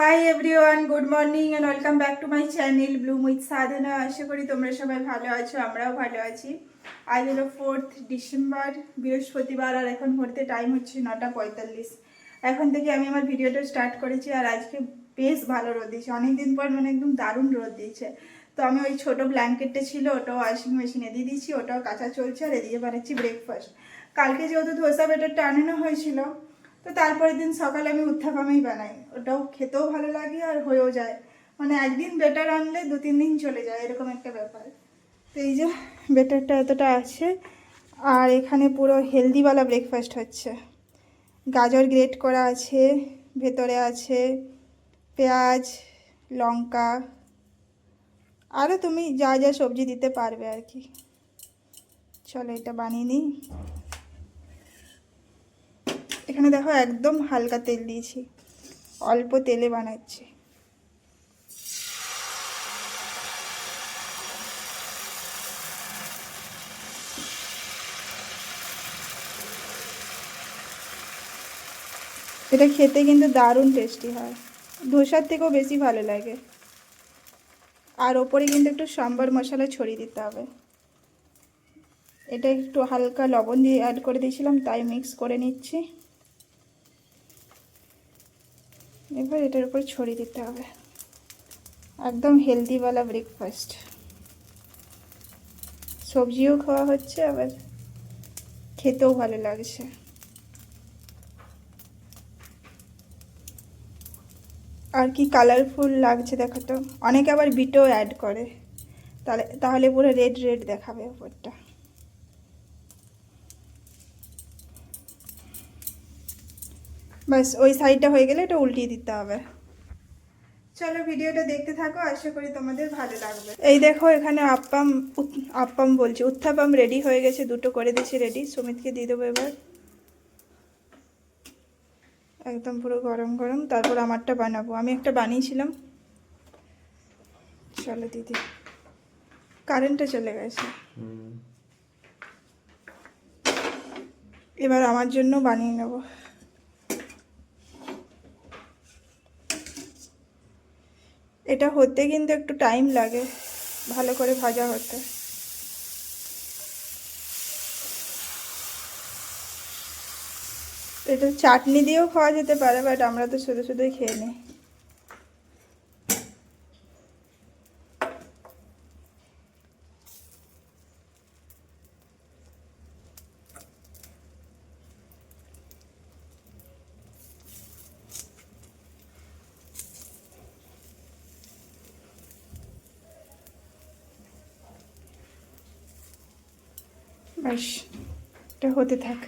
High everyone, good morning and welcome back to my channel bloom with Sadhana. আশা করি তোমরা সবাই ভালো আছো, আমরাও ভালো আছি। আজ হলো 4th ডিসেম্বর, বৃহস্পতিবার, আর এখন ঘুরতে টাইম হচ্ছে 9:45। এখন থেকে আমি আমার ভিডিওটা স্টার্ট করেছি। আর আজকে বেশ ভালো রোদ দিয়েছে, অনেকদিন পর মানে একদম দারুণ রোদ দিয়েছে। তো আমি ওই ছোটো ব্ল্যাঙ্কেটটা ছিল ওটাও ওয়াশিং মেশিনে দিয়ে দিয়েছি, ওটাও কাঁচা চলছে। আর এদিকে বানাচ্ছি ব্রেকফাস্ট। কালকে যেহেতু ধোসা ব্যাটারটা আনানো হয়েছিল, তো তারপরের দিন সকালে আমি উত্থাপামই বানাই, ওটাও খেতেও ভালো লাগে আর হয়েও যায়। মানে একদিন বেটার আনলে 2-3 দিন চলে যায়, এরকম একটা ব্যাপার। তো এই যে বেটারটা এতটা আছে। আর এখানে পুরো হেলদিওয়ালা ব্রেকফাস্ট হচ্ছে। গাজর গ্রেট করা আছে, ভেতরে আছে পেঁয়াজ, লঙ্কা, আরও তুমি যা যা সবজি দিতে পারবে আর কি। চলো এটা বানিয়ে নিই। এখানে দেখো একদম হালকা তেল দিয়েছি, অল্প তেলে বানাচ্ছি। এটা খেতে কিন্তু দারুণ টেস্টি হয়, ধোসার থেকেও বেশি ভালো লাগে। আর ওপরে কিন্তু একটু সাম্বার মশলা ছড়িয়ে দিতে হবে। এটা একটু হালকা লবণ দিয়ে অ্যাড করে দিয়েছিলাম, তাই মিক্স করে নিচ্ছি। এবার এটার উপর ছড়িয়ে দিতে হবে। একদম হেলদিওয়ালা ব্রেকফাস্ট, সবজিও খাওয়া হচ্ছে, আবার খেতেও ভালো লাগছে। আর কি কালারফুল লাগছে দেখো তো। অনেকে আবার বিটও অ্যাড করে, তাহলে পুরো রেড রেড দেখাবে ওপরটা। বাস ওই সাইডটা হয়ে গেলে এটা উল্টিয়ে দিতে হবে। চলো ভিডিওটা দেখতে থাকো, আশা করি তোমাদের ভালো লাগবে। এই দেখো এখানে আপ্পাম বলছি উত্থাপাম রেডি হয়ে গেছে, দুটো করে দিয়েছি রেডি। সুমিতকে দিয়ে দেবো এবার। একদম পুরো গরম গরম। তারপর আমারটা বানাবো, আমি একটা বানিয়েছিলাম। চলো দিদি, কারেন্টটা চলে গেছে। এবার আমার জন্য বানিয়ে নেব। এটা হতে কিন্তু একটু টাইম লাগে, ভালো করে ভাজা হতে। এটা চাটনি দিয়েও খাওয়া যেতে পারে, বাট আমরা তো শুধু শুধুই খেয়ে নিই। ব্যাস, এটা হতে থাক।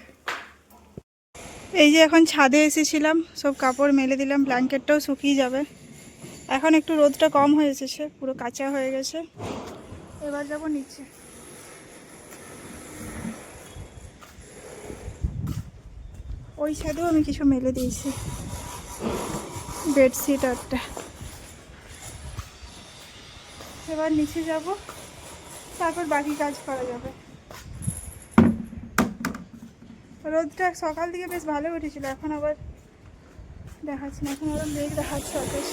এই যে এখন ছাদে এসেছিলাম, সব কাপড় মেলে দিলাম, ব্ল্যাঙ্কেটটাও শুকিয়ে যাবে। এখন একটু রোদটা কম হয়ে এসেছে, পুরো কাঁচা হয়ে গেছে। এবার যাবো নিচে। ওই ছাদেও আমি কিছু মেলে দিয়েছি, বেডশিট একটা। এবার নিচে যাব, তারপর বাকি কাজ করা যাবে। রোদটা সকাল দিকে বেশ ভালো উঠেছিল, এখন আবার দেখাচ্ছে না, এখন আবার মেঘ দেখাচ্ছে অথচ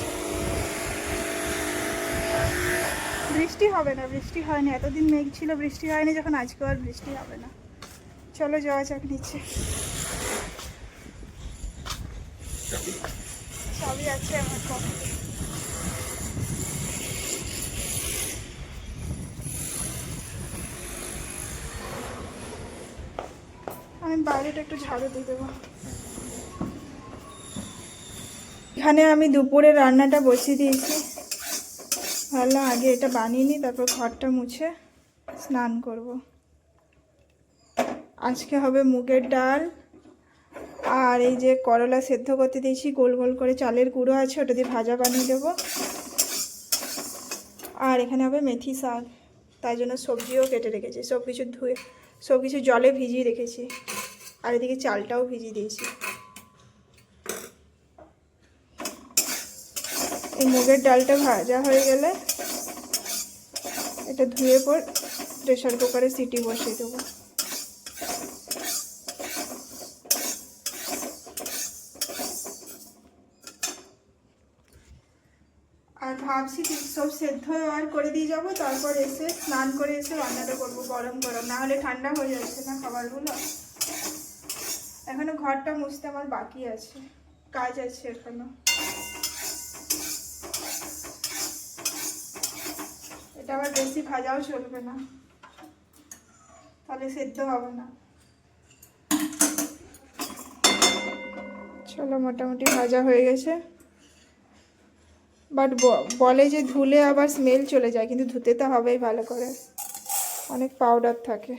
বৃষ্টি হবে না। বৃষ্টি হয়নি, এতদিন মেঘ ছিল, বৃষ্টি হয়নি যখন, আজকে আর বৃষ্টি হবে না। চলো যাওয়া যাক নিচে। সবই আছে আমার কাছে। আমি বাইরেটা একটু ঝাড়ু দিয়ে দেবো। এখানে আমি দুপুরে রান্নাটা বসিয়ে দিয়েছি। ভাবলাম আগে এটা বানিয়ে নিই, তারপর ঘরটা মুছে স্নান করব। আজকে হবে মুগের ডাল, আর এই যে করলা সেদ্ধ করতে দিয়েছি, গোল গোল করে চালের গুঁড়ো আছে, ওটা দিয়ে ভাজা বানিয়ে দেবো। আর এখানে হবে মেথি শাক, তাই জন্য সবজিও কেটে রেখেছি, সব কিছু জলে ভিজিয়ে রেখেছি। আর এদিকে চালটাও ভিজিয়ে দিয়েছি। এই মুগের ডালটা ভাজা হয়ে গেলে এটা ধুয়ে পর প্রেশার কুকারে সিটি বসিয়ে দেবো। আর ভাবছি কি সব সেদ্ধ আর করে দিয়ে যাবো, তারপর এসে স্নান করে এসে রান্নাটা করবো গরম গরম, না হলে ঠান্ডা হয়ে যাচ্ছে না খাবারগুলো। এখনো ঘরটা মুছতে আমার বাকি আছে, কাজ আছে এখনো। এটা আবার বেশি ভাজাও চলবে না, তাহলে সেদ্ধ হবে না। চলো, মোটামুটি ভাজা হয়ে গেছে। বাট বলে যে ধুলে আবার স্মেল চলে যায়, কিন্তু ধুতে তো হবেই ভালো করে, অনেক পাউডার থাকে।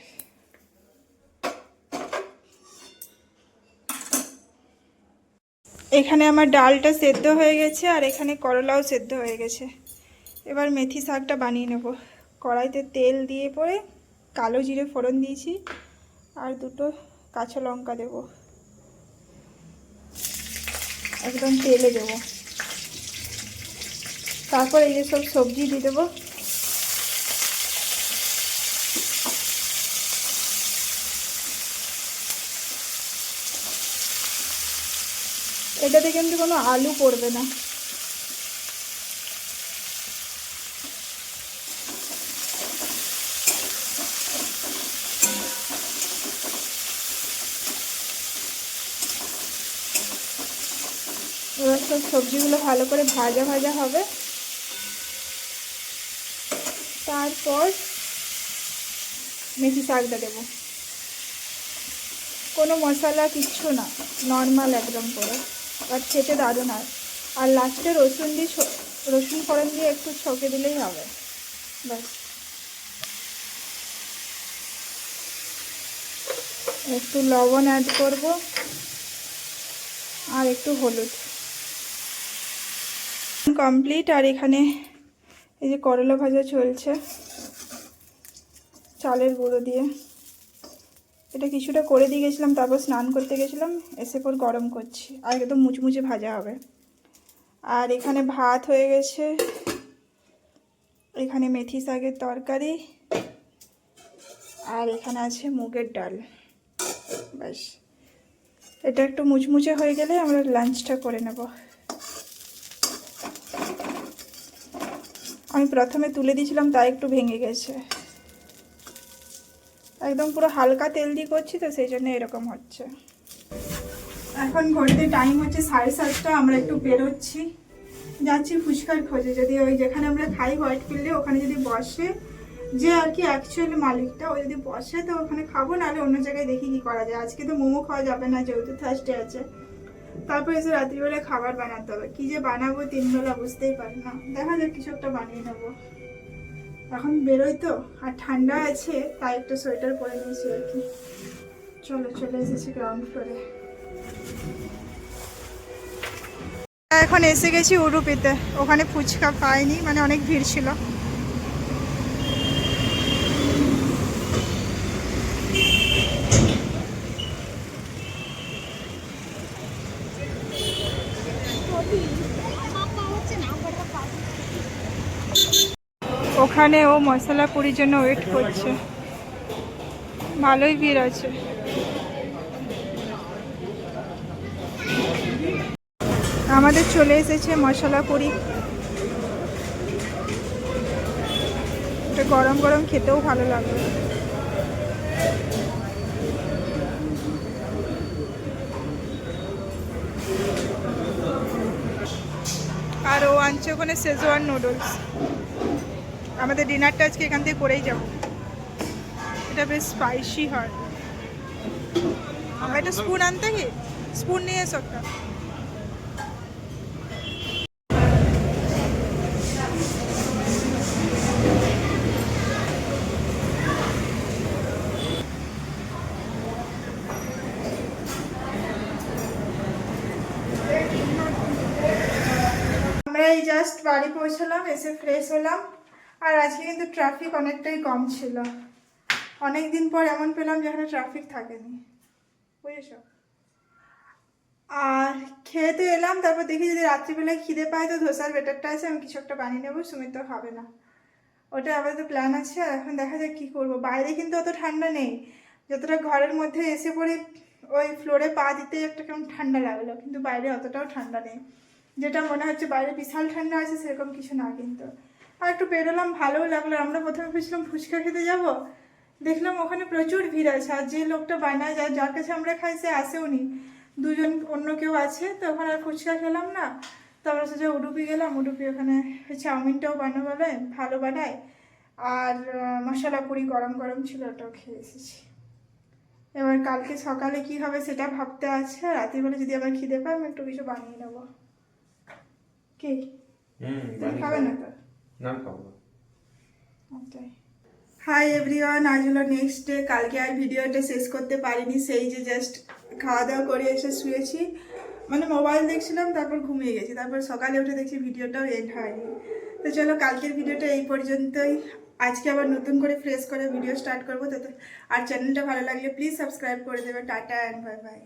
এখানে আমার ডালটা সেদ্ধ হয়ে গেছে আর এখানে করলাও সেদ্ধ হয়ে গেছে। এবার মেথি শাকটা বানিয়ে নেব। কড়াইতে তেল দিয়ে পরে কালো জিরে ফোড়ন দিয়েছি আর দুটো কাঁচা লঙ্কা দেব, একদম তেলে দেবো। তারপর এই যে সব সবজি দিয়ে দেবো। এটাতে কিন্তু কোনো আলু পড়বে না। এবার সব সবজিগুলো ভালো করে ভাজা ভাজা হবে, তারপর মেথি শাকটা দেবো। কোনো মশলা কিচ্ছু না, নর্মাল একদম করে, আর খেতে দারুণ হয়। আর লাস্টে রসুন ফোড়ন দিয়ে একটু ছকে দিলেই হবে, ব্যাস। একটু লবণ অ্যাড করব আর একটু হলুদ। কমপ্লিট। আর এখানে এই যে করলা ভাজা চলছে চালের গুঁড়ো দিয়ে। এটা কিছুটা করে দিয়ে গেছিলাম, তারপর স্নান করতে গেছিলাম, এসে পর গরম করছি। আর একদম মুচমুচে ভাজা হবে। আর এখানে ভাত হয়ে গেছে, এখানে মেথি শাকের তরকারি, আর এখানে আছে মুগের ডাল, ব্যাস। এটা একটু মুচমুচে হয়ে গেলে আমরা লাঞ্চটা করে নেব। আমি প্রথমে তুলে দিয়েছিলাম, তাই একটু ভেঙে গেছে। একদম পুরো হালকা তেল দিয়ে করছি তো, সেই জন্য এরকম হচ্ছে। এখন ঘড়িতে টাইম হচ্ছে 7:30। আমরা একটু বেরোচ্ছি, যাচ্ছি ফুচকার খোঁজে। যদি ওই যেখানে আমরা খাই হোয়াইট ফিল্ডে, ওখানে যদি বসে, যে আর কি অ্যাকচুয়ালি মালিকটা, ও যদি বসে তো ওখানে খাবো, নাহলে অন্য জায়গায় দেখি কি করা যায়। আজকে তো মোমো খাওয়া যাবে না, যেহেতু থার্সডে আছে। তারপর এসে রাত্রিবেলা খাবার বানাতে হবে। কি যে বানাবো 3 বেলা বুঝতেই পারি না। দেখা যাক কিছু একটা বানিয়ে নেবো। এখন বেরোই তো, আর ঠান্ডা আছে, তাই একটা সোয়েটার পরে নিয়েছি আর কি। চলো, চলে এসেছি গ্রাউন্ড ফ্লোরে। এখন এসে গেছি উডুপিতে। ওখানে ফুচকা পাইনি, মানে অনেক ভিড় ছিল। ওখানে ও মশলা পুরির জন্য ওয়েট করছে, ভালোই ভিড় আছে। আমাদের চলে এসেছে মশলা পুরি। এটা গরম গরম খেতেও ভালো লাগবে। আর ও আনছে ওখানে শেজওয়ান নুডলস। আমাদের ডিনারটা আজকে এখান থেকে করেই যাব। এটা বেশ স্পাইসি হয়। একটা স্পুন আনতে কি, স্পুন নিয়ে এসো একটা। আমরা এই জাস্ট বাড়ি পৌঁছলাম, এসে ফ্রেশ হলাম। আর আজকে কিন্তু ট্রাফিক অনেকটাই কম ছিল। অনেক দিন পর এমন পেলাম যেখানে ট্রাফিক থাকেনি, বুঝেছ। আর খেয়ে তো এলাম, তারপর দেখি যদি রাত্রিবেলায় খিদে পায় তো ধোসার বেটারটা আছে, আমি কিছু একটা বানিয়ে নেবো। সুমিত তো খাবে না, ওটা আবার তো প্ল্যান আছে। আর এখন দেখা যাক কী করবো। বাইরে কিন্তু অত ঠান্ডা নেই, যতটা ঘরের মধ্যে এসে পড়ে ওই ফ্লোরে পা দিতে একটা কেমন ঠান্ডা লাগলো, কিন্তু বাইরে অতটাও ঠান্ডা নেই। যেটা মনে হচ্ছে বাইরে বিশাল ঠান্ডা আছে সেরকম কিছু না কিন্তু। আর একটু বেরোলাম, ভালোও লাগলো। আমরা প্রথমে ভেবেছিলাম ফুচকা খেতে যাব, দেখলাম ওখানে প্রচুর ভিড় আছে, আর যে লোকটা বানায় যার কাছে আমরা খাই সে আসেও নি, দুজন অন্য কেউ আছে, তো ওখানে আর ফুচকা খেলাম না। তো আমরা সোজা উডুপি গেলাম। উডুপি ওখানে চাউমিনটাও বানাবে, ভালো বানায়, আর মশলা পুরি গরম গরম ছিল, ওটাও খেয়ে এসেছি। এবার কালকে সকালে কি হবে সেটা ভাবতে আছে, রাতের বেলা যদি আবার খিদে পাই আমি একটু কিছু বানিয়ে নেবো। কি খাবে না তো? না খাবো। হাই এভরিওয়ান, আজ হলো নেক্সট ডে। কালকে আর ভিডিওটা শেষ করতে পারিনি, সেই যে জাস্ট খাওয়া দাওয়া করে এসে শুয়েছি, মানে মোবাইল দেখছিলাম, তারপর ঘুমিয়ে গেছি, তারপর সকালে উঠে দেখছি ভিডিওটাও এন্ড হয়নি। তো চলো কালকের ভিডিওটা এই পর্যন্তই। আজকে আবার নতুন করে ফ্রেশ করে ভিডিও স্টার্ট করবো। তো আর চ্যানেলটা ভালো লাগলে প্লিজ সাবস্ক্রাইব করে দেবে। Tata and bye bye.